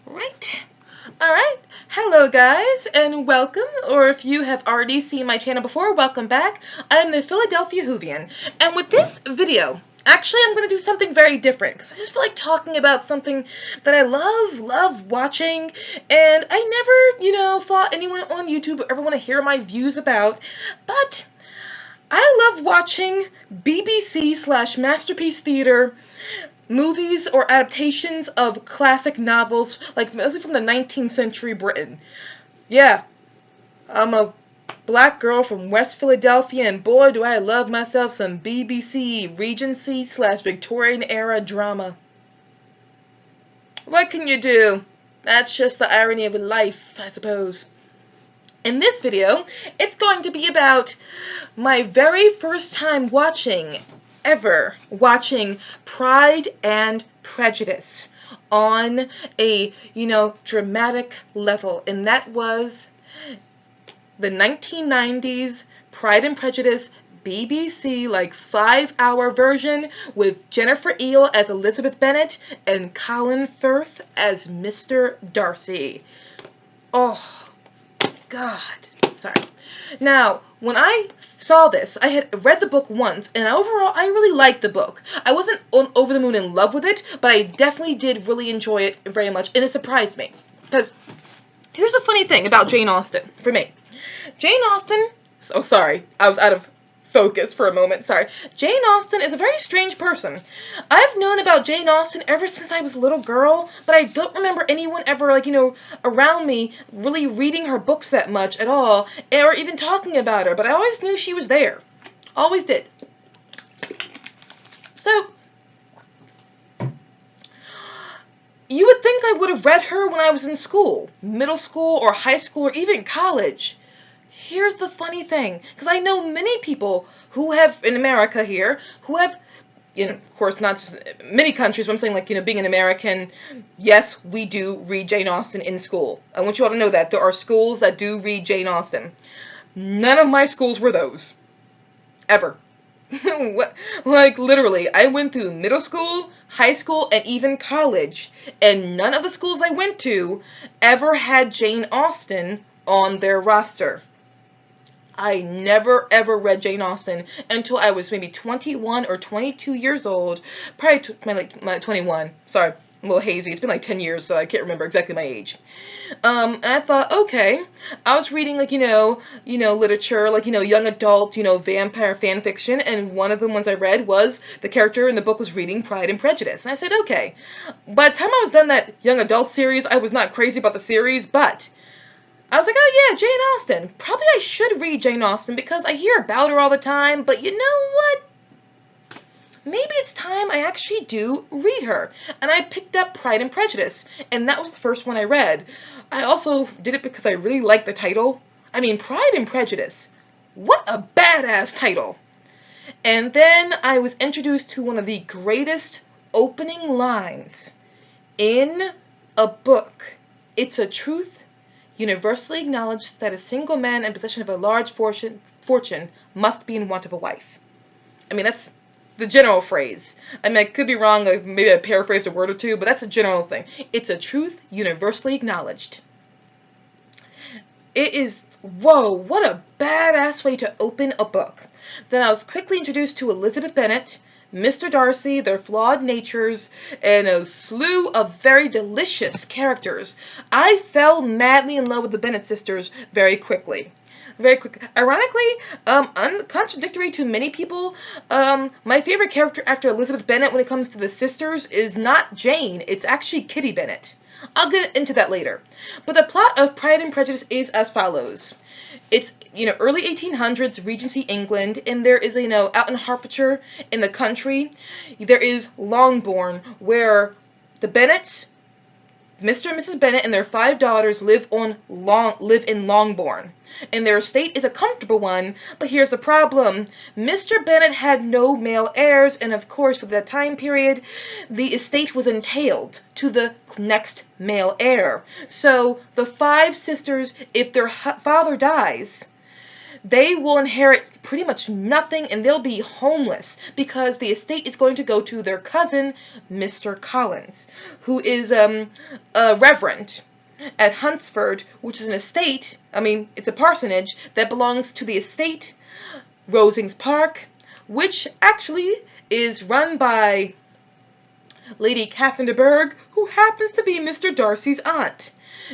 Right. Alright. Hello guys, and welcome, or if you have already seen my channel before, welcome back. I am the Philadelphia Whovian, and with this video, actually I'm going to do something very different, because I just feel like talking about something that I love watching, and I never, thought anyone on YouTube would ever want to hear my views about, but I love watching BBC/Masterpiece Theater movies or adaptations of classic novels, like mostly from the 19th century Britain. Yeah, I'm a black girl from West Philadelphia, and boy do I love myself some BBC Regency/Victorian era drama. What can you do? That's just the irony of life, I suppose. In this video, it's going to be about my very first time ever watching Pride and Prejudice on a, dramatic level. And that was the 1990s Pride and Prejudice BBC, 5-hour version with Jennifer Eel as Elizabeth Bennet and Colin Firth as Mr. Darcy. Oh, God. Sorry. Now, when I saw this, I had read the book once, and overall, I really liked the book. I wasn't over the moon in love with it, but I definitely did really enjoy it very much, and it surprised me. Because here's the funny thing about Jane Austen, for me. Jane Austen, oh sorry, I was out of focus for a moment, sorry. Jane Austen is a very strange person. I've known about Jane Austen ever since I was a little girl, but I don't remember anyone ever, around me really reading her books that much at all, or even talking about her, but I always knew she was there. Always did. So, you would think I would have read her when I was in school, middle school or high school or even college. Here's the funny thing, because I know many people who have, in America here, who have, of course, not just many countries, but I'm saying, being an American, yes, we do read Jane Austen in school. I want you all to know that. There are schools that do read Jane Austen. None of my schools were those. Ever. Literally, I went through middle school, high school, and even college, and none of the schools I went to ever had Jane Austen on their roster. I never ever read Jane Austen until I was maybe 21 or 22 years old. Probably my 21. Sorry, I'm a little hazy. It's been like 10 years, so I can't remember exactly my age. And I thought, okay. I was reading literature, young adult, vampire fan fiction, and one of the ones I read was the character in the book was reading Pride and Prejudice. And I said, okay. By the time I was done that young adult series, I was not crazy about the series, but I was like, oh yeah, Jane Austen. Probably I should read Jane Austen because I hear about her all the time, but you know what? Maybe it's time I actually do read her. And I picked up Pride and Prejudice, and that was the first one I read. I also did it because I really liked the title. I mean, Pride and Prejudice. What a badass title. And then I was introduced to one of the greatest opening lines in a book. It's a truth universally acknowledged that a single man in possession of a large fortune must be in want of a wife. I mean, that's the general phrase. I mean, I could be wrong, maybe I paraphrased a word or two, but that's a general thing. It's a truth universally acknowledged. It is, whoa, what a badass way to open a book. Then I was quickly introduced to Elizabeth Bennet, Mr. Darcy, their flawed natures, and a slew of very delicious characters. I fell madly in love with the Bennet sisters very quickly. Very quickly. Ironically, contradictory to many people, my favorite character after Elizabeth Bennet when it comes to the sisters is not Jane, it's actually Kitty Bennet. I'll get into that later. But the plot of Pride and Prejudice is as follows. It's, early 1800s, Regency England, and there is, out in Hertfordshire, in the country, there is Longbourn, where the Bennets, Mr. and Mrs. Bennet and their 5 daughters live in Longbourn. And their estate is a comfortable one, but here's the problem. Mr. Bennet had no male heirs, and of course, for that time period, the estate was entailed to the next male heir. So, the 5 sisters, if their father dies, they will inherit pretty much nothing, and they'll be homeless because the estate is going to go to their cousin, Mr. Collins, who is a reverend at Hunsford, which is an estate, it's a parsonage that belongs to the estate Rosings Park, which actually is run by Lady Catherine de Bourgh, who happens to be Mr. Darcy's aunt.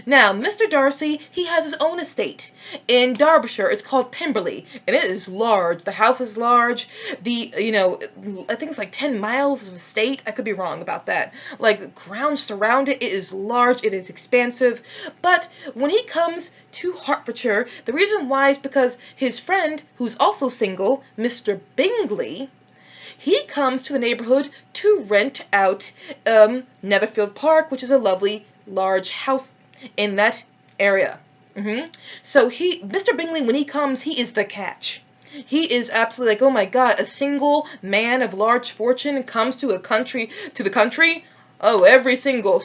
Now, Mr. Darcy, he has his own estate in Derbyshire. It's called Pemberley, and it is large. The house is large. I think it's like 10 miles of estate. I could be wrong about that. Like, grounds surround it. It is large. It is expansive. But when he comes to Hertfordshire, the reason why is because his friend, who's also single, Mr. Bingley, he comes to the neighborhood to rent out Netherfield Park, which is a lovely, large house in that area. So Mr. Bingley, when he comes, he is the catch. He is absolutely like, oh my God, a single man of large fortune comes to the country. Oh, every single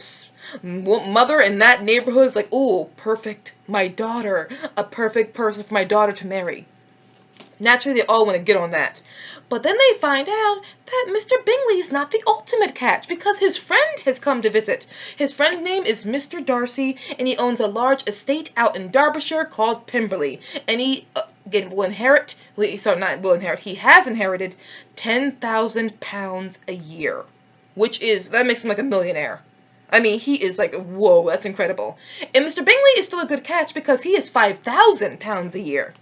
mother in that neighborhood is like, oh, perfect, my daughter, a perfect person for my daughter to marry. Naturally, they all want to get on that. But then they find out that Mr. Bingley is not the ultimate catch because his friend has come to visit. His friend's name is Mr. Darcy, and he owns a large estate out in Derbyshire called Pemberley. And he he has inherited £10,000 a year, that makes him like a millionaire. He is like, whoa, that's incredible. And Mr. Bingley is still a good catch because he is £5,000 a year.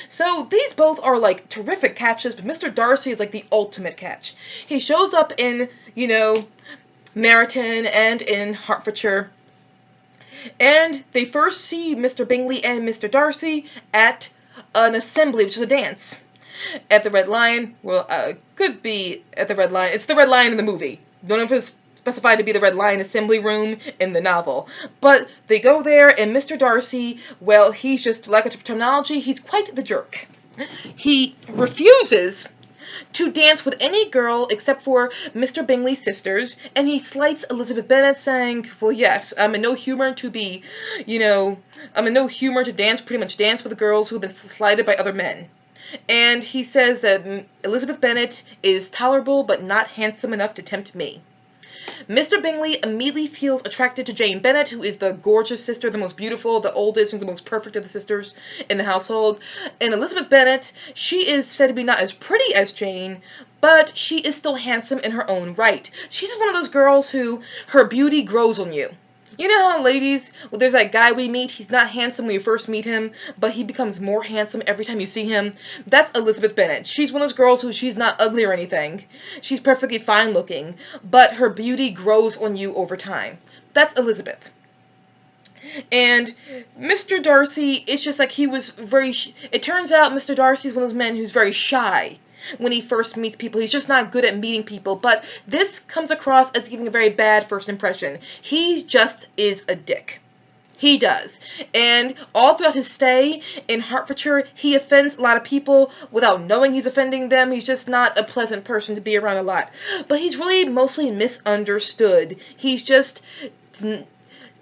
So these both are like terrific catches, but Mr. Darcy is like the ultimate catch. He shows up in, Meryton and in Hertfordshire. And they first see Mr. Bingley and Mr. Darcy at an assembly, which is a dance. At the Red Lion. Well, could be at the Red Lion. It's the Red Lion in the movie. Don't know if it's specified to be the Red Lion Assembly Room in the novel. But they go there, and Mr. Darcy, well, he's just, like a terminology, he's quite the jerk. He refuses to dance with any girl except for Mr. Bingley's sisters, and he slights Elizabeth Bennet, saying, well, yes, I'm in no humor to pretty much dance with the girls who have been slighted by other men. And he says that Elizabeth Bennet is tolerable, but not handsome enough to tempt me. Mr. Bingley immediately feels attracted to Jane Bennet, who is the gorgeous sister, the most beautiful, the oldest, and the most perfect of the sisters in the household. And Elizabeth Bennet, she is said to be not as pretty as Jane, but she is still handsome in her own right. She's just one of those girls who, her beauty grows on you. You know how ladies, well, there's that guy we meet, he's not handsome when you first meet him, but he becomes more handsome every time you see him? That's Elizabeth Bennet. She's one of those girls who she's not ugly or anything. She's perfectly fine looking, but her beauty grows on you over time. That's Elizabeth. And Mr. Darcy, it's just like he was it turns out Mr. Darcy is one of those men who's very shy. When he first meets people, he's just not good at meeting people, but this comes across as giving a very bad first impression. He just is a dick. He does. And all throughout his stay in Hertfordshire, he offends a lot of people without knowing he's offending them. He's just not a pleasant person to be around a lot. But he's really mostly misunderstood. He's just he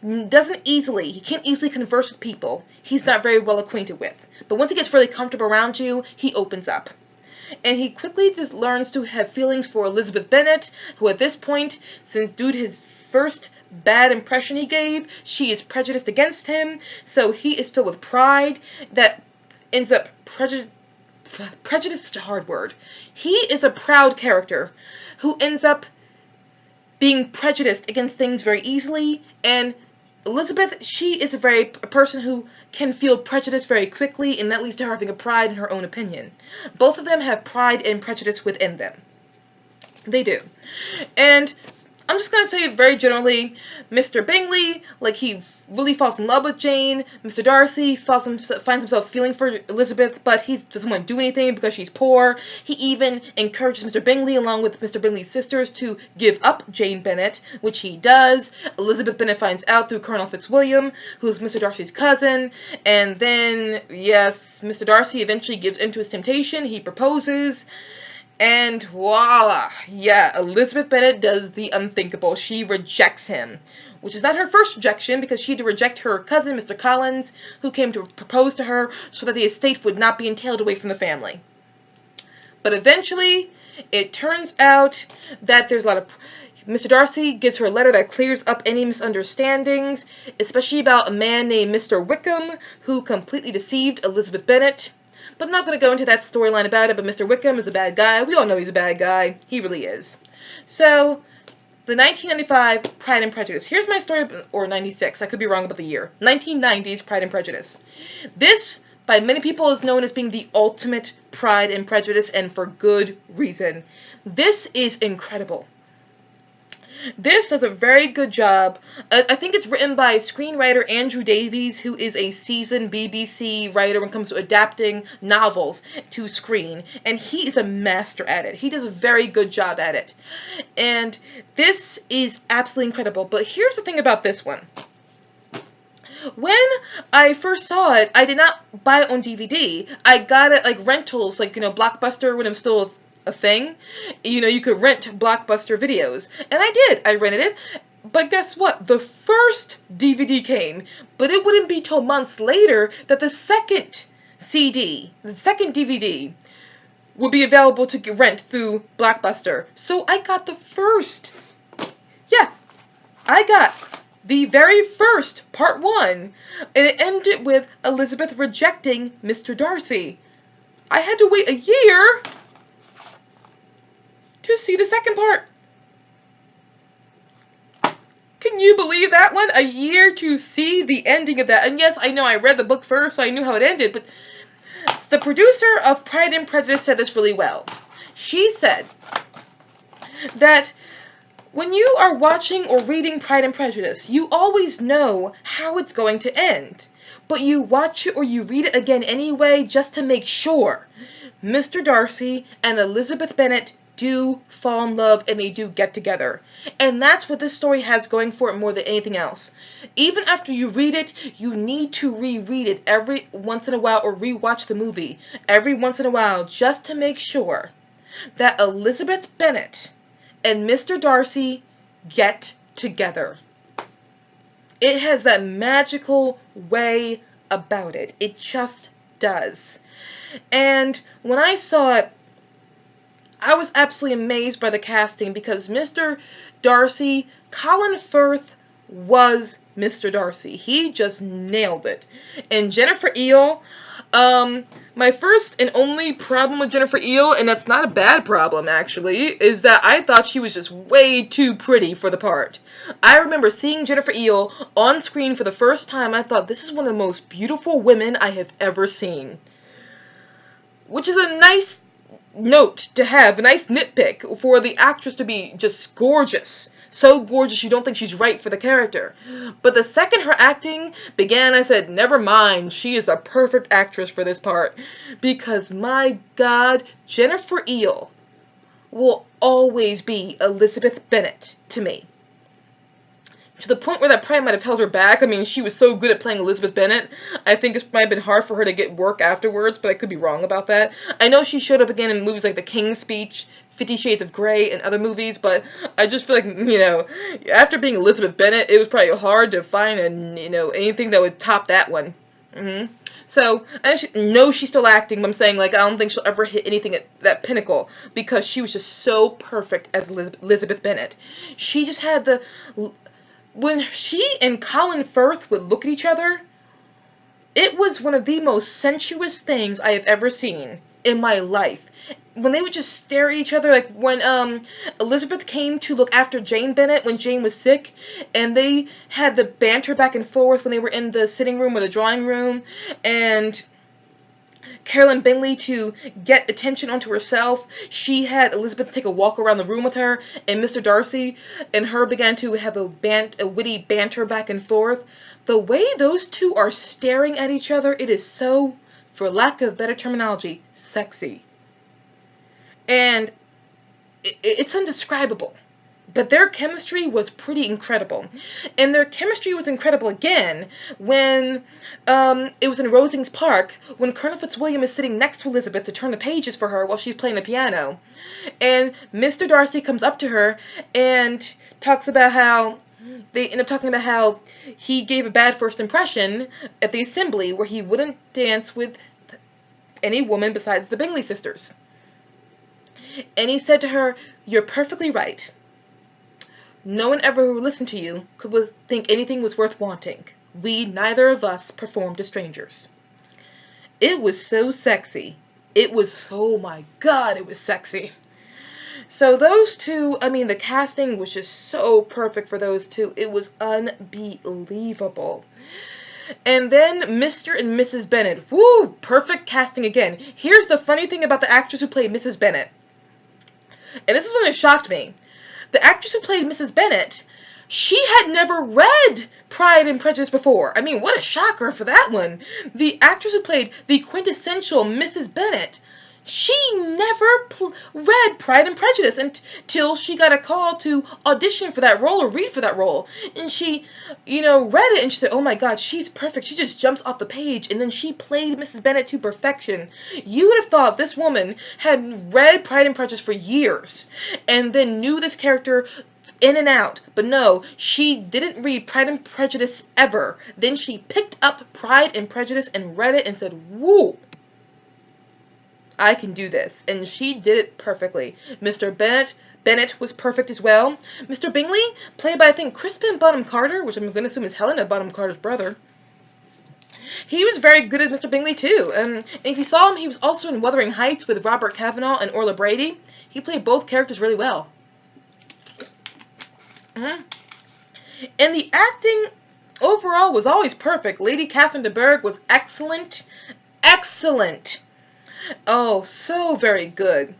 can't easily converse with people he's not very well acquainted with. But once he gets really comfortable around you, he opens up. And he quickly just learns to have feelings for Elizabeth Bennet, who at this point, since due to his first bad impression he gave, she is prejudiced against him, so he is filled with pride that ends up prejudice is such a hard word. He is a proud character who ends up being prejudiced against things very easily, and Elizabeth, she is a person who can feel prejudice very quickly, and that leads to her having a pride in her own opinion. Both of them have pride and prejudice within them. They do. And I'm just going to say very generally, Mr. Bingley, like, he really falls in love with Jane. Mr. Darcy finds himself feeling for Elizabeth, but he doesn't want to do anything because she's poor. He even encourages Mr. Bingley, along with Mr. Bingley's sisters, to give up Jane Bennet, which he does. Elizabeth Bennet finds out through Colonel Fitzwilliam, who's Mr. Darcy's cousin, and then, yes, Mr. Darcy eventually gives in to his temptation. He proposes. And voila, yeah, Elizabeth Bennet does the unthinkable. She rejects him. which is not her first rejection, because she had to reject her cousin, Mr. Collins, who came to propose to her so that the estate would not be entailed away from the family. But eventually, it turns out that there's a lot of... Mr. Darcy gives her a letter that clears up any misunderstandings, especially about a man named Mr. Wickham, who completely deceived Elizabeth Bennet. But I'm not going to go into that storyline about it, but Mr. Wickham is a bad guy. We all know he's a bad guy. He really is. So, the 1995 Pride and Prejudice. Here's my story, or 96, I could be wrong about the year. 1990s Pride and Prejudice. This, by many people, is known as being the ultimate Pride and Prejudice, and for good reason. This is incredible. This does a very good job. I think it's written by screenwriter Andrew Davies, who is a seasoned BBC writer when it comes to adapting novels to screen. And he is a master at it. He does a very good job at it. And this is absolutely incredible. But here's the thing about this one. When I first saw it, I did not buy it on DVD. I got it like rentals, like, Blockbuster when it was still a thing. You could rent Blockbuster videos. And I did. I rented it. But guess what? The first DVD came. But it wouldn't be till months later that the second CD, the second DVD, would be available to rent through Blockbuster. So I got the first. Yeah. I got the very first, part 1. And it ended with Elizabeth rejecting Mr. Darcy. I had to wait a year to see the second part. Can you believe that one? A year to see the ending of that. And yes, I know I read the book first, so I knew how it ended, but the producer of Pride and Prejudice said this really well. She said that when you are watching or reading Pride and Prejudice, you always know how it's going to end. But you watch it or you read it again anyway just to make sure. Mr. Darcy and Elizabeth Bennet do fall in love and they do get together. And that's what this story has going for it more than anything else. Even after you read it, you need to reread it every once in a while or rewatch the movie every once in a while just to make sure that Elizabeth Bennet and Mr. Darcy get together. It has that magical way about it. It just does. And when I saw it, I was absolutely amazed by the casting because Mr. Darcy, Colin Firth was Mr. Darcy. He just nailed it. And Jennifer Eel, my first and only problem with Jennifer Eel, and that's not a bad problem actually, is that I thought she was just way too pretty for the part. I remember seeing Jennifer Eel on screen for the first time. I thought, this is one of the most beautiful women I have ever seen. Which is a nice note to have, a nice nitpick for the actress to be just gorgeous. So gorgeous you don't think she's right for the character. But the second her acting began, I said, never mind, she is the perfect actress for this part. Because my God, Jennifer Eel will always be Elizabeth Bennet to me. To the point where that probably might have held her back. I mean, she was so good at playing Elizabeth Bennet. I think it might have been hard for her to get work afterwards, but I could be wrong about that. I know she showed up again in movies like The King's Speech, 50 Shades of Grey, and other movies, but I just feel like, after being Elizabeth Bennet, it was probably hard to find, anything that would top that one. So, I know she's still acting, but I'm saying, I don't think she'll ever hit anything at that pinnacle, because she was just so perfect as Elizabeth Bennet. She just had the... When she and Colin Firth would look at each other, it was one of the most sensuous things I have ever seen in my life. When they would just stare at each other, like when Elizabeth came to look after Jane Bennet when Jane was sick, and they had the banter back and forth when they were in the sitting room or the drawing room, and Carolyn Bingley, to get attention onto herself, she had Elizabeth take a walk around the room with her, and Mr. Darcy and her began to have a witty banter back and forth. The way those two are staring at each other, it is so, for lack of better terminology, sexy. And it's indescribable. But their chemistry was pretty incredible. And their chemistry was incredible again when it was in Rosings Park, when Colonel Fitzwilliam is sitting next to Elizabeth to turn the pages for her while she's playing the piano. And Mr. Darcy comes up to her and talks about how They end up talking about how he gave a bad first impression at the assembly where he wouldn't dance with any woman besides the Bingley sisters. And he said to her, "You're perfectly right. No one ever who listened to you could think anything was worth wanting. We, neither of us, performed to strangers." It was so sexy. It was, oh my God, it was sexy. So those two, I mean, the casting was just so perfect for those two. It was unbelievable. And then Mr. and Mrs. Bennet. Woo! Perfect casting again. Here's the funny thing about the actress who played Mrs. Bennet. And this is when it shocked me. The actress who played Mrs. Bennet, she had never read Pride and Prejudice before. I mean, what a shocker for that one. The actress who played the quintessential Mrs. Bennet, she never read Pride and Prejudice until she got a call to audition for that role or read for that role. And she, read it and she said, oh my God, she's perfect. She just jumps off the page. And then she played Mrs. Bennet to perfection. You would have thought this woman had read Pride and Prejudice for years and then knew this character in and out. But no, she didn't read Pride and Prejudice ever. Then she picked up Pride and Prejudice and read it and said, woo, I can do this. And she did it perfectly. Mr. Bennet was perfect as well. Mr. Bingley, played by, I think, Crispin Bonham Carter, which I'm going to assume is Helena Bonham Carter's brother. He was very good as Mr. Bingley, too. And if you saw him, he was also in Wuthering Heights with Robert Cavanaugh and Orla Brady. He played both characters really well. And the acting overall was always perfect. Lady Catherine de Bourgh was excellent. Excellent. Oh, so very good.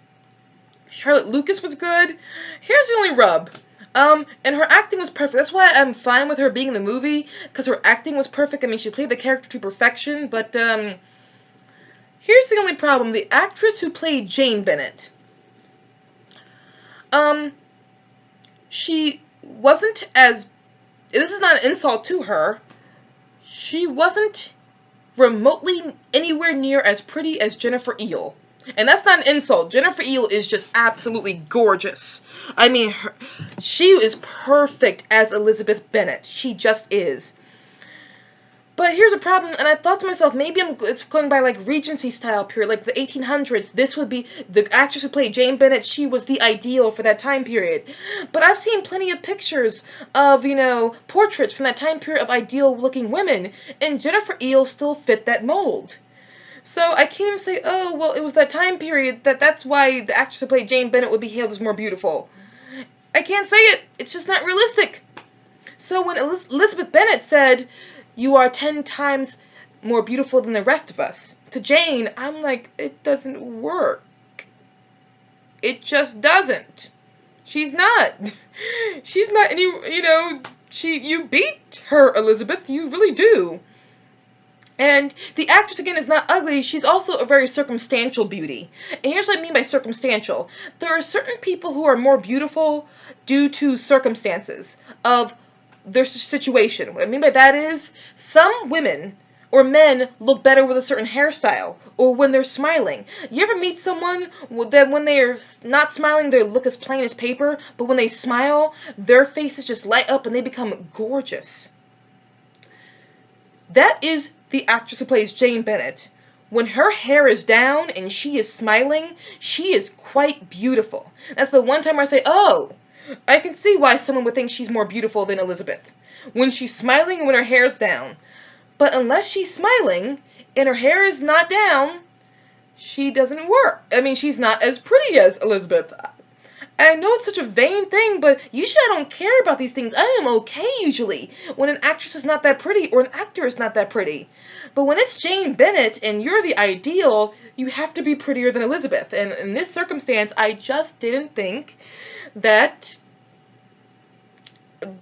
Charlotte Lucas was good. Here's the only rub. And her acting was perfect. That's why I'm fine with her being in the movie, because her acting was perfect. I mean, she played the character to perfection, but, here's the only problem. The actress who played Jane Bennet, she wasn't as, this is not an insult to her, she wasn't remotely anywhere near as pretty as Jennifer Eel. And that's not an insult. Jennifer Eel is just absolutely gorgeous. I mean, she is perfect as Elizabeth Bennet. She just is. But here's a problem, and I thought to myself, maybe it's going by like Regency style period, like the 1800s. This would be, the actress who played Jane Bennet, she was the ideal for that time period. But I've seen plenty of pictures of, portraits from that time period of ideal looking women, and Jennifer Eel still fit that mold. So I can't even say, oh, well, it was that time period, that's why the actress who played Jane Bennet would be hailed as more beautiful. I can't say it. It's just not realistic. So when Elizabeth Bennet said, "You are 10 times more beautiful than the rest of us," to Jane, I'm like, it doesn't work. It just doesn't. She's not. She's not any, you beat her, Elizabeth. You really do. And the actress, again, is not ugly. She's also a very circumstantial beauty. And here's what I mean by circumstantial. There are certain people who are more beautiful due to circumstances of their situation. What I mean by that is, some women or men look better with a certain hairstyle or when they're smiling. You ever meet someone that when they're not smiling, they look as plain as paper, but when they smile, their faces just light up and they become gorgeous? That is the actress who plays Jane Bennet. When her hair is down and she is smiling, she is quite beautiful. That's the one time where I say, oh, I can see why someone would think she's more beautiful than Elizabeth. When she's smiling and when her hair's down. But unless she's smiling and her hair is not down, she doesn't work. I mean, she's not as pretty as Elizabeth. I know it's such a vain thing, but usually I don't care about these things. I am okay usually when an actress is not that pretty or an actor is not that pretty. But when it's Jane Bennet and you're the ideal, you have to be prettier than Elizabeth. And in this circumstance, I just didn't think that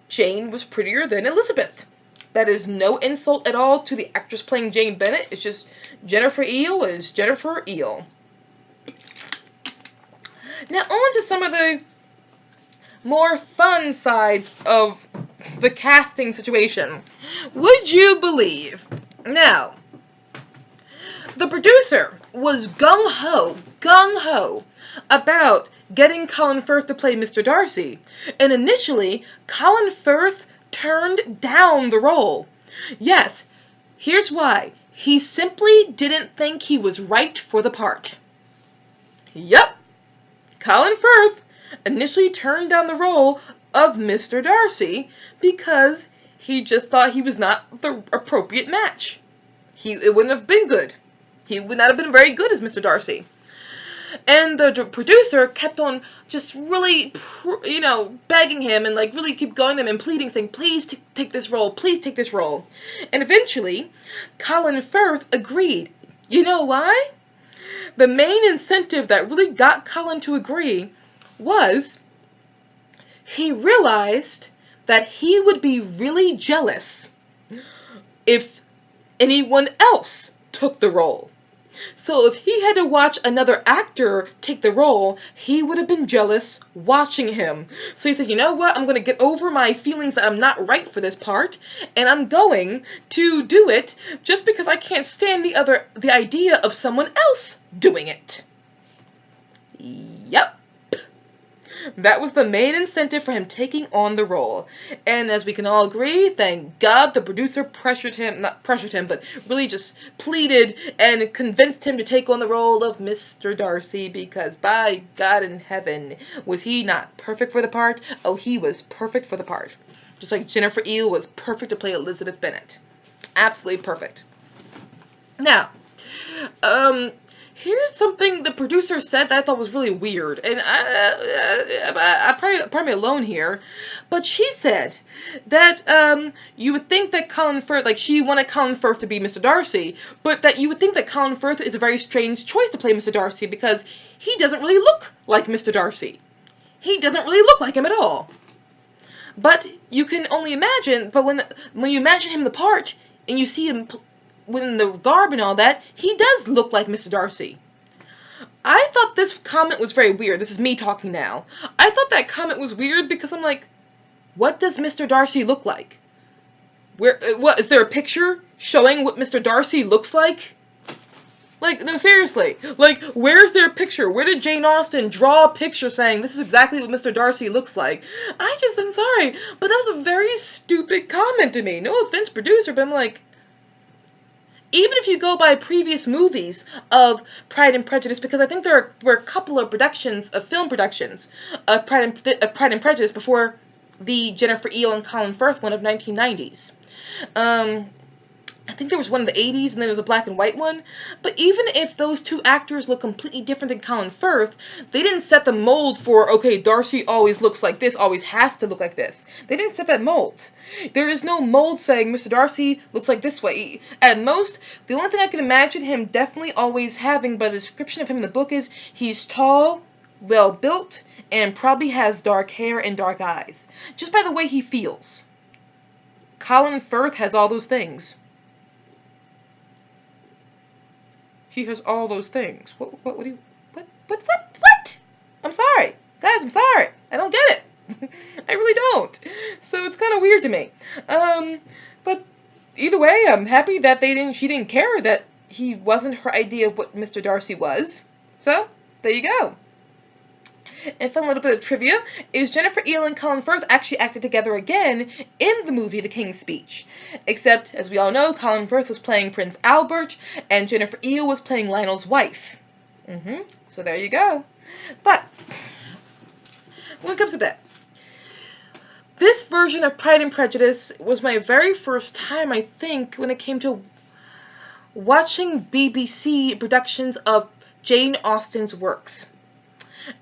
Jane was prettier than Elizabeth. That is no insult at all to the actress playing Jane Bennet. It's just Jennifer Eel is Jennifer Eel. Now on to some of the more fun sides of the casting situation. Would you believe? Now, the producer was gung-ho about getting Colin Firth to play Mr. Darcy. And initially, Colin Firth turned down the role. Yes, here's why. He simply didn't think he was right for the part. Yep, Colin Firth initially turned down the role of Mr. Darcy because he just thought he was not the appropriate match. It wouldn't have been good. He would not have been very good as Mr. Darcy. And the producer kept on just really, begging him and like really keep going to him and pleading, saying, please take this role, please take this role. And eventually, Colin Firth agreed. You know why? The main incentive that really got Colin to agree was he realized that he would be really jealous if anyone else took the role. So if he had to watch another actor take the role, he would have been jealous watching him. So he said, you know what, I'm going to get over my feelings that I'm not right for this part, and I'm going to do it just because I can't stand the idea of someone else doing it. Yep. That was the main incentive for him taking on the role. And as we can all agree, thank God the producer not pressured him, but really just pleaded and convinced him to take on the role of Mr. Darcy, because by God in heaven, was he not perfect for the part? Oh, he was perfect for the part. Just like Jennifer Eel was perfect to play Elizabeth Bennet. Absolutely perfect. Now, here's something the producer said that I thought was really weird, and I'm probably alone here, but she said that you would think that Colin Firth, like she wanted Colin Firth to be Mr. Darcy, but that you would think that Colin Firth is a very strange choice to play Mr. Darcy because he doesn't really look like Mr. Darcy. He doesn't really look like him at all. But you can only imagine, but when you imagine him in the part, and you see him with the garb and all that, he does look like Mr. Darcy. I thought this comment was very weird. This is me talking now. I thought that comment was weird because I'm like, what does Mr. Darcy look like? What is there a picture showing what Mr. Darcy looks like? Like, no, seriously. Like, where's their picture? Where did Jane Austen draw a picture saying this is exactly what Mr. Darcy looks like? I'm sorry, but that was a very stupid comment to me. No offense, producer, but I'm like, even if you go by previous movies of Pride and Prejudice, because I think there were a couple of film productions of Pride and Prejudice before the Jennifer Eel and Colin Firth one of 1990s. I think there was one in the 80s, and then there was a black and white one. But even if those two actors look completely different than Colin Firth, they didn't set the mold for, okay, Darcy always looks like this, always has to look like this. They didn't set that mold. There is no mold saying Mr. Darcy looks like this way. At most, the only thing I can imagine him definitely always having by the description of him in the book is he's tall, well-built, and probably has dark hair and dark eyes. Just by the way he feels. Colin Firth has all those things. He has all those things. What? I'm sorry. Guys, I'm sorry. I don't get it. I really don't. So it's kind of weird to me. But either way, I'm happy that she didn't care that he wasn't her idea of what Mr. Darcy was. So, there you go. And for a little bit of trivia, is Jennifer Eel and Colin Firth actually acted together again in the movie The King's Speech. Except, as we all know, Colin Firth was playing Prince Albert, and Jennifer Eel was playing Lionel's wife. So there you go. But, when it comes to that, this version of Pride and Prejudice was my very first time, I think, when it came to watching BBC productions of Jane Austen's works.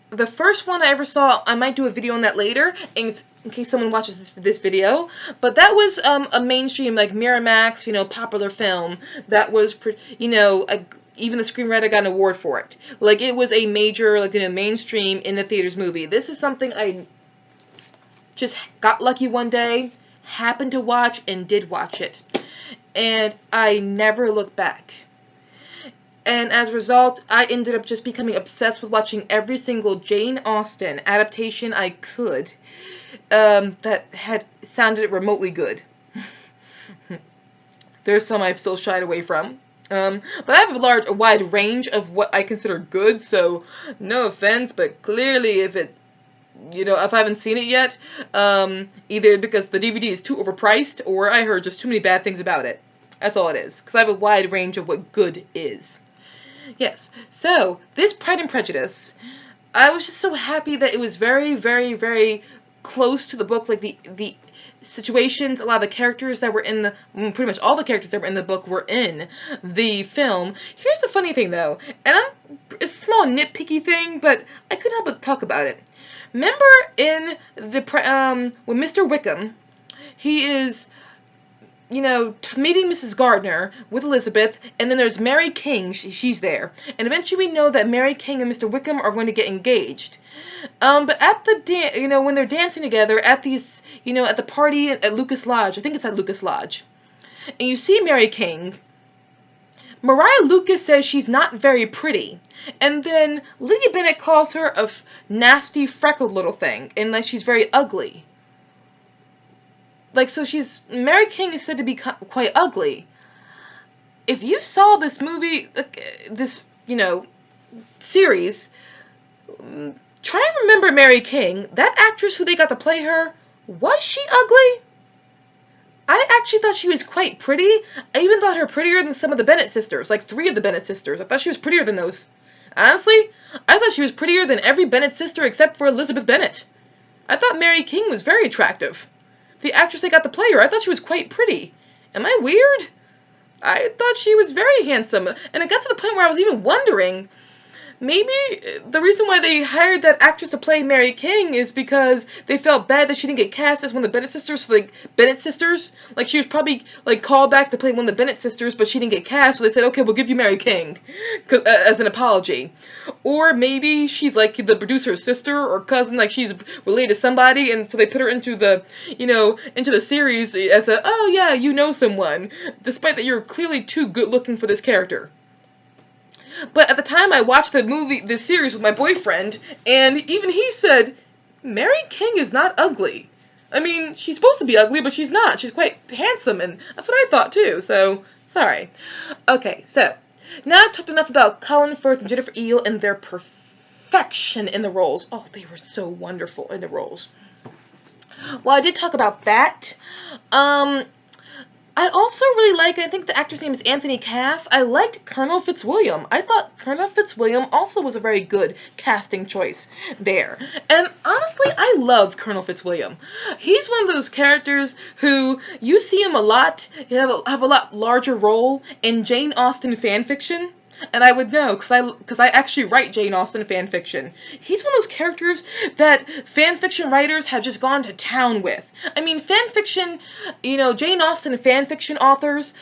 The first one I ever saw, I might do a video on that later, in case someone watches this video, but that was a mainstream, like, Miramax, popular film that was, even the screenwriter got an award for it. Like, it was a major, mainstream in the theaters movie. This is something I just got lucky one day, happened to watch, and did watch it. And I never looked back. And as a result, I ended up just becoming obsessed with watching every single Jane Austen adaptation I could that had sounded remotely good. There's some I've still shied away from. But I have a wide range of what I consider good, so no offense, but clearly if it you know, if I haven't seen it yet, either because the DVD is too overpriced, or I heard just too many bad things about it. That's all it is, because I have a wide range of what good is. Yes, so this Pride and Prejudice, I was just so happy that it was very, very, very close to the book. Like the situations, a lot of the characters that were in the, pretty much all the characters that were in the book were in the film. Here's the funny thing though, and it's a small nitpicky thing, but I couldn't help but talk about it. Remember in the when Mr. Wickham, he is, you know, meeting Mrs. Gardner with Elizabeth, and then there's Mary King, she's there. And eventually we know that Mary King and Mr. Wickham are going to get engaged. But at the you know, when they're dancing together at these, you know, at the party at Lucas Lodge, I think it's at Lucas Lodge, and you see Mary King, Mariah Lucas says she's not very pretty. And then Lydia Bennett calls her a nasty, freckled little thing, and like she's very ugly. Like, so Mary King is said to be quite ugly. If you saw this movie, this, you know, series, try and remember Mary King. That actress who they got to play her, was she ugly? I actually thought she was quite pretty. I even thought her prettier than some of the Bennett sisters, like 3 of the Bennett sisters. I thought she was prettier than those. Honestly, I thought she was prettier than every Bennett sister except for Elizabeth Bennet. I thought Mary King was very attractive. The actress they got to play her, I thought she was quite pretty. Am I weird? I thought she was very handsome. And it got to the point where I was even wondering, maybe the reason why they hired that actress to play Mary King is because they felt bad that she didn't get cast as one of the Bennett sisters. So, like, Bennett sisters, like, she was probably, like, called back to play one of the Bennett sisters, but she didn't get cast, so they said, okay, we'll give you Mary King as an apology. Or maybe she's, like, the producer's sister or cousin, like, she's related to somebody, and so they put her into the, you know, into the series as a, oh, yeah, you know someone, despite that you're clearly too good looking for this character. But at the time I watched this series with my boyfriend, and even he said, Mary King is not ugly. I mean, she's supposed to be ugly, but she's not. She's quite handsome, and that's what I thought too, so, sorry. Okay, so, now I've talked enough about Colin Firth and Jennifer Eel and their perfection in the roles. Oh, they were so wonderful in the roles. Well, I did talk about that. I also really like, I think the actor's name is Anthony Caff. I liked Colonel Fitzwilliam. I thought Colonel Fitzwilliam also was a very good casting choice there. And honestly, I love Colonel Fitzwilliam. He's one of those characters who, you see him a lot, have a lot larger role in Jane Austen fanfiction. And I would know, because I actually write Jane Austen fanfiction. He's one of those characters that fanfiction writers have just gone to town with. I mean, fanfiction, you know, Jane Austen fanfiction authors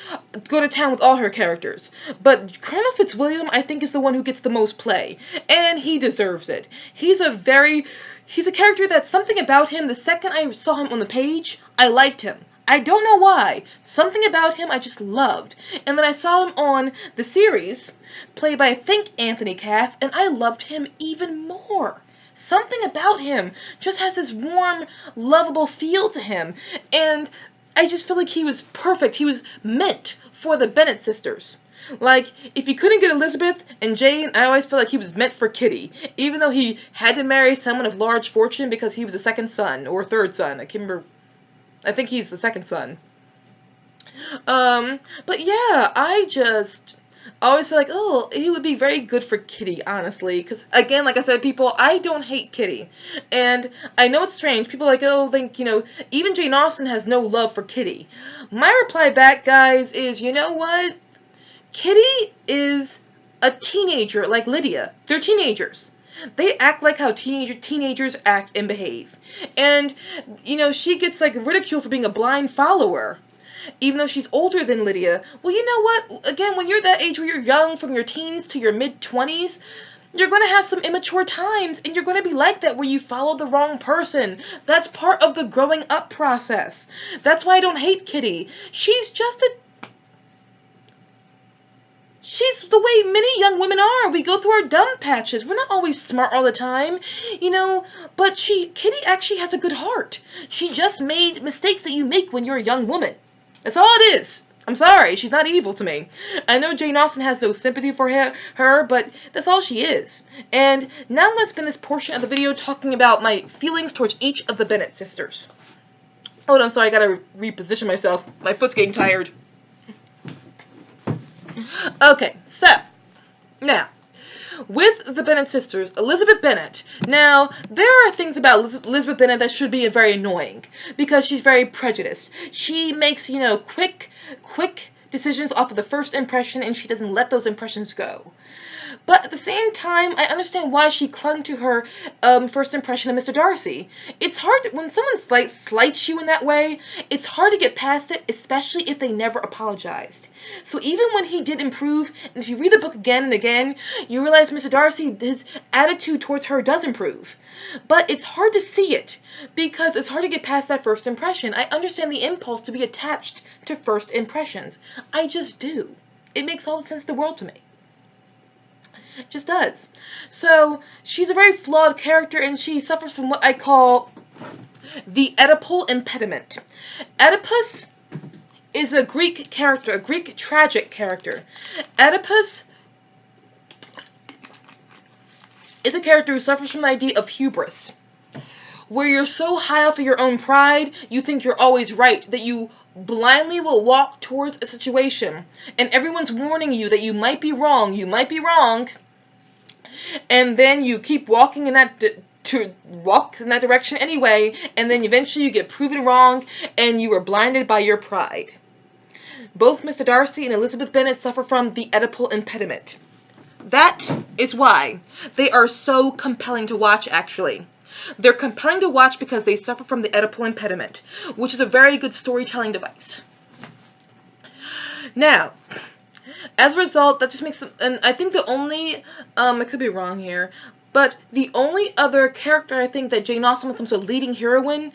go to town with all her characters. But Colonel Fitzwilliam, I think, is the one who gets the most play. And he deserves it. He's a character that something about him, the second I saw him on the page, I liked him. I don't know why. Something about him I just loved. And then I saw him on the series, played by, I think, Anthony Caff, and I loved him even more. Something about him just has this warm, lovable feel to him. And I just feel like he was perfect. He was meant for the Bennet sisters. Like, if he couldn't get Elizabeth and Jane, I always felt like he was meant for Kitty. Even though he had to marry someone of large fortune because he was the second son, or third son. I can't remember. I think he's the second son. But yeah, I just always feel like, oh, he would be very good for Kitty, honestly. Because, again, like I said, people, I don't hate Kitty. And I know it's strange. People are like, oh, think, you know, even Jane Austen has no love for Kitty. My reply back, guys, is, you know what? Kitty is a teenager like Lydia. They're teenagers. They act like how teenagers act and behave. And, you know, she gets, like, ridiculed for being a blind follower, even though she's older than Lydia. Well, you know what? Again, when you're that age where you're young, from your teens to your mid-20s, you're going to have some immature times, and you're going to be like that where you follow the wrong person. That's part of the growing up process. That's why I don't hate Kitty. She's just She's the way many young women are. We go through our dumb patches. We're not always smart all the time, you know, but Kitty actually has a good heart. She just made mistakes that you make when you're a young woman. That's all it is. I'm sorry, she's not evil to me. I know Jane Austen has no sympathy for her, but that's all she is. And now let's spend this portion of the video talking about my feelings towards each of the Bennet sisters. Hold on, sorry, I gotta reposition myself. My foot's getting tired. Okay, so, now, with the Bennet sisters, Elizabeth Bennet. Now, there are things about Elizabeth Bennet that should be very annoying, because she's very prejudiced. She makes, quick decisions off of the first impression, and she doesn't let those impressions go. But at the same time, I understand why she clung to her first impression of Mr. Darcy. It's hard, when someone slights you in that way, it's hard to get past it, especially if they never apologized. So even when he did improve, and if you read the book again and again, you realize Mr. Darcy, his attitude towards her does improve. But it's hard to see it, because it's hard to get past that first impression. I understand the impulse to be attached to first impressions. I just do. It makes all the sense in the world to me. It just does. So, she's a very flawed character, and she suffers from what I call the Oedipal impediment. Oedipus is a Greek character, a Greek tragic character. Oedipus is a character who suffers from the idea of hubris, where you're so high off of your own pride, you think you're always right, that you blindly will walk towards a situation, and everyone's warning you that you might be wrong, and then you keep walking in that direction anyway, and then eventually you get proven wrong, and you are blinded by your pride. Both Mr. Darcy and Elizabeth Bennet suffer from the Oedipal impediment. That is why they are so compelling to watch, actually. They're compelling to watch because they suffer from the Oedipal impediment, which is a very good storytelling device. Now, as a result, that just makes them, and I think the only, I could be wrong here, but the only other character I think that Jane Austen, when it comes to leading heroine,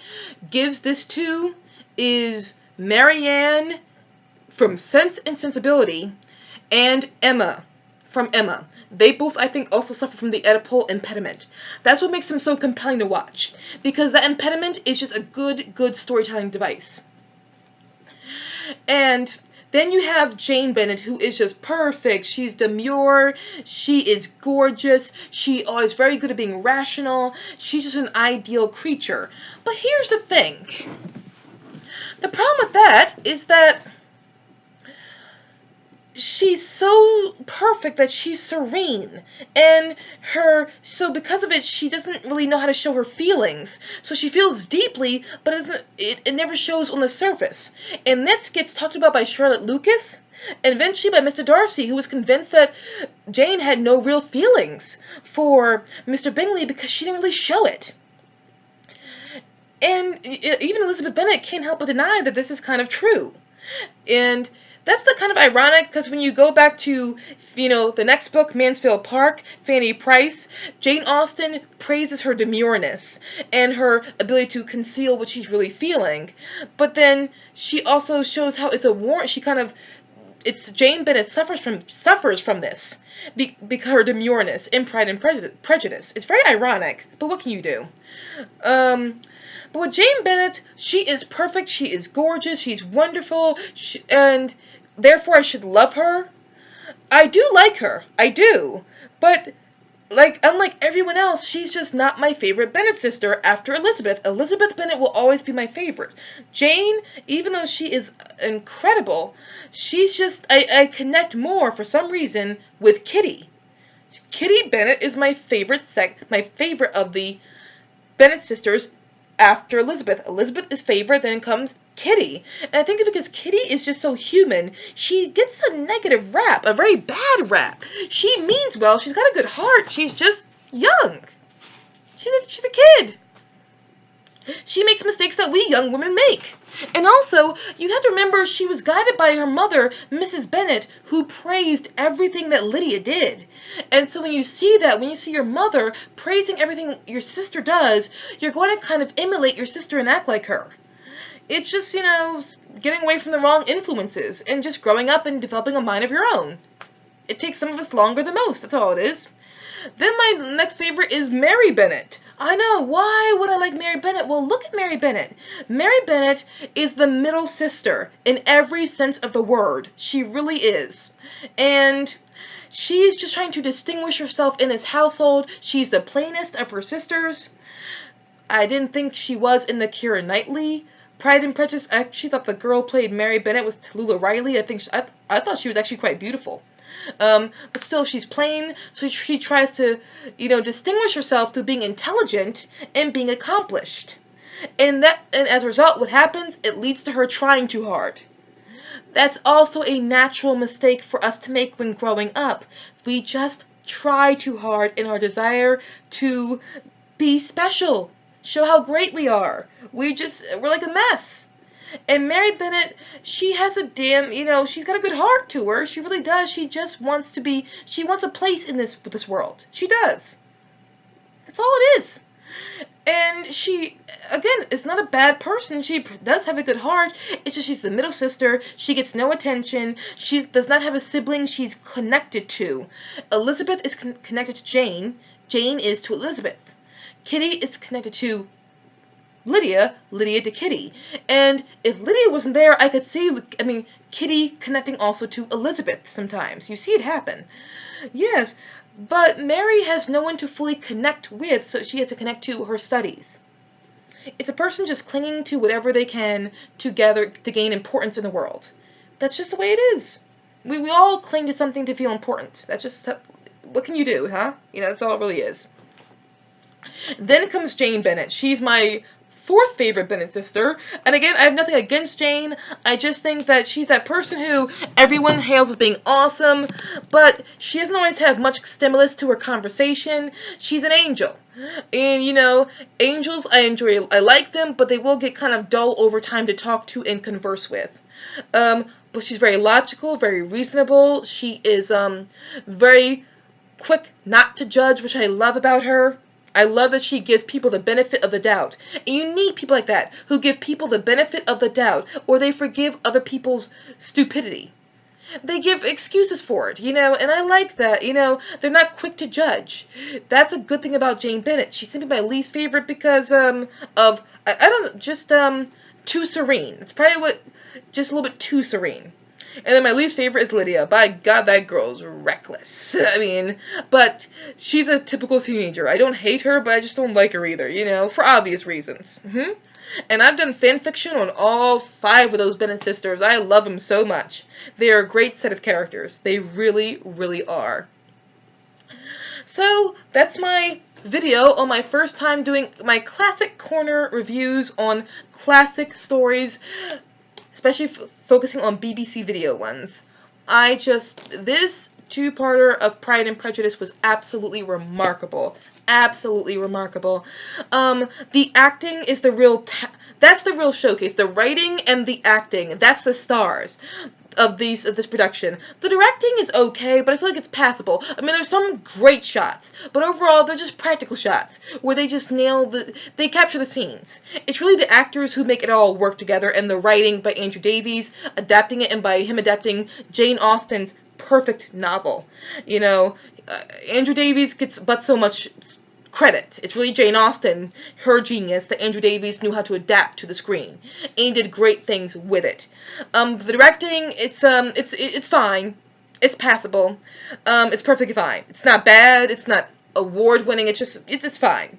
gives this to is Marianne from Sense and Sensibility, and Emma from Emma. They both, I think, also suffer from the Oedipal impediment. That's what makes them so compelling to watch, because that impediment is just a good storytelling device. And then you have Jane Bennet, who is just perfect. She's demure, she is gorgeous, she always very good at being rational, she's just an ideal creature. But here's the thing. The problem with that is that she's so perfect that she's serene, and so because of it, she doesn't really know how to show her feelings. So she feels deeply, but it never shows on the surface. And this gets talked about by Charlotte Lucas, and eventually by Mr. Darcy, who was convinced that Jane had no real feelings for Mr. Bingley because she didn't really show it. And even Elizabeth Bennet can't help but deny that this is kind of true. And that's the kind of ironic, because when you go back to, the next book, Mansfield Park, Fanny Price, Jane Austen praises her demureness and her ability to conceal what she's really feeling. But then she also shows how it's a warrant. Jane Bennet suffers from this because her demureness in Pride and Prejudice. It's very ironic, but what can you do? But with Jane Bennet, she is perfect, she is gorgeous, she's wonderful, and therefore I should love her. I do like her, I do, but unlike everyone else, she's just not my favorite Bennet sister after Elizabeth. Elizabeth Bennet will always be my favorite. Jane, even though she is incredible, she's just, I connect more, for some reason, with Kitty. Kitty Bennet is my favorite of the Bennet sisters after Elizabeth. Elizabeth is favorite, then comes Kitty. And I think it's because Kitty is just so human. She gets a negative rap, a very bad rap. She means well, she's got a good heart, she's just young. She's a kid. She makes mistakes that we young women make. And also, you have to remember she was guided by her mother, Mrs. Bennet, who praised everything that Lydia did. And so when you see that, when you see your mother praising everything your sister does, you're going to kind of emulate your sister and act like her. It's just, getting away from the wrong influences and just growing up and developing a mind of your own. It takes some of us longer than most, that's all it is. Then my next favorite is Mary Bennett. I know, why would I like Mary Bennett? Well, look at Mary Bennett. Mary Bennett is the middle sister in every sense of the word. She really is. And she's just trying to distinguish herself in this household. She's the plainest of her sisters. I didn't think she was in the Keira Knightley Pride and Prejudice. I actually thought the girl played Mary Bennett was Tallulah Riley. I thought she was actually quite beautiful. But still, she's plain, so she tries to, distinguish herself through being intelligent and being accomplished. And as a result, what happens? It leads to her trying too hard. That's also a natural mistake for us to make when growing up. We just try too hard in our desire to be special, show how great we are. We're like a mess. And Mary Bennett, she has she's got a good heart to her. She really does. She just wants she wants a place in this world. She does. That's all it is. And she, again, is not a bad person. She does have a good heart. It's just she's the middle sister. She gets no attention. She does not have a sibling she's connected to. Elizabeth is connected to Jane. Jane is to Elizabeth. Kitty is connected to Lydia to Kitty. And if Lydia wasn't there, I could see, Kitty connecting also to Elizabeth sometimes. You see it happen. Yes, but Mary has no one to fully connect with, so she has to connect to her studies. It's a person just clinging to whatever they can to gain importance in the world. That's just the way it is. We all cling to something to feel important. That's just, what can you do, huh? That's all it really is. Then comes Jane Bennett. She's my fourth favorite Bennett sister. And again, I have nothing against Jane. I just think that she's that person who everyone hails as being awesome, but she doesn't always have much stimulus to her conversation. She's an angel. And, angels, I like them, but they will get kind of dull over time to talk to and converse with. But she's very logical, very reasonable. She is very quick not to judge, which I love about her. I love that she gives people the benefit of the doubt. And you need people like that, who give people the benefit of the doubt, or they forgive other people's stupidity. They give excuses for it, and I like that, they're not quick to judge. That's a good thing about Jane Bennett. She's simply my least favorite because, too serene. It's probably just a little bit too serene. And then my least favorite is Lydia. By God, that girl's reckless. But she's a typical teenager. I don't hate her, but I just don't like her either, for obvious reasons. And I've done fan fiction on all 5 of those Bennett sisters. I love them so much. They are a great set of characters. They really, really are. So, that's my video on my first time doing my Classic Corner reviews on classic stories, especially focusing on BBC video ones. This 2-parter of Pride and Prejudice was absolutely remarkable. Absolutely remarkable. The acting is that's the real showcase. The writing and the acting, that's the stars of this production. The directing is okay, but I feel like it's passable. There's some great shots, but overall they're just practical shots where they just they capture the scenes. It's really the actors who make it all work together, and the writing by Andrew Davies, adapting it, and by him adapting Jane Austen's perfect novel. Andrew Davies gets but so much credit. It's really Jane Austen, her genius, that Andrew Davies knew how to adapt to the screen, and he did great things with it. The directing, it's fine. It's passable. It's perfectly fine. It's not bad. It's not award-winning. It's fine.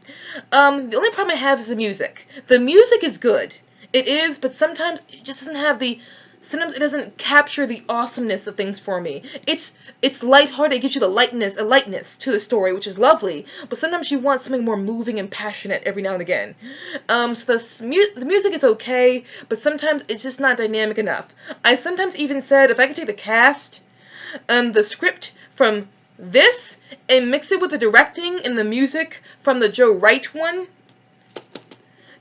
The only problem I have is the music. The music is good. It is, but sometimes it just doesn't have sometimes it doesn't capture the awesomeness of things for me. It's lighthearted. It gives you a lightness to the story, which is lovely. But sometimes you want something more moving and passionate every now and again. So the music is okay, but sometimes it's just not dynamic enough. I sometimes even said if I could take the cast, the script from this, and mix it with the directing and the music from the Joe Wright one,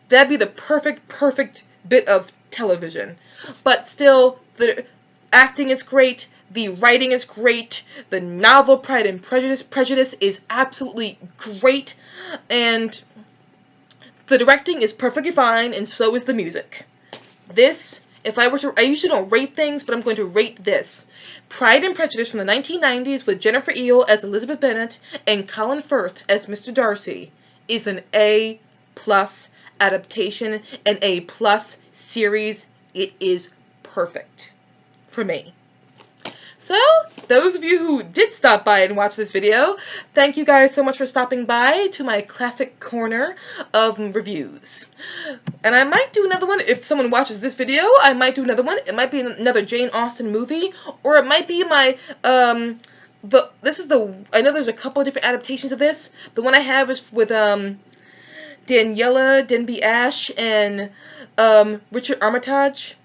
that'd be the perfect bit of television. But still, the acting is great, the writing is great, the novel Pride and Prejudice is absolutely great, and the directing is perfectly fine, and so is the music. This If I were to, I usually don't rate things, but I'm going to rate this. Pride and Prejudice from the 1990s with Jennifer Eel as Elizabeth Bennet and Colin Firth as Mr. Darcy is an A+ adaptation, an A+ series. It is perfect for me. So, those of you who did stop by and watch this video, thank you guys so much for stopping by to my classic corner of reviews. And I might do another one if someone watches this video. I might do another one. It might be another Jane Austen movie, or it might be my I know there's a couple of different adaptations of this. The one I have is with Daniela Denby Ash and Richard Armitage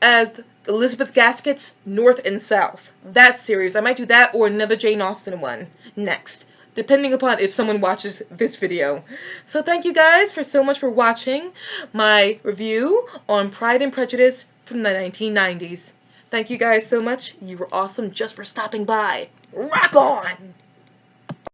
as Elizabeth Gaskett's North and South. That series. I might do that or another Jane Austen one next, depending upon if someone watches this video. So thank you guys so much for watching my review on Pride and Prejudice from the 1990s. Thank you guys so much. You were awesome just for stopping by. Rock on!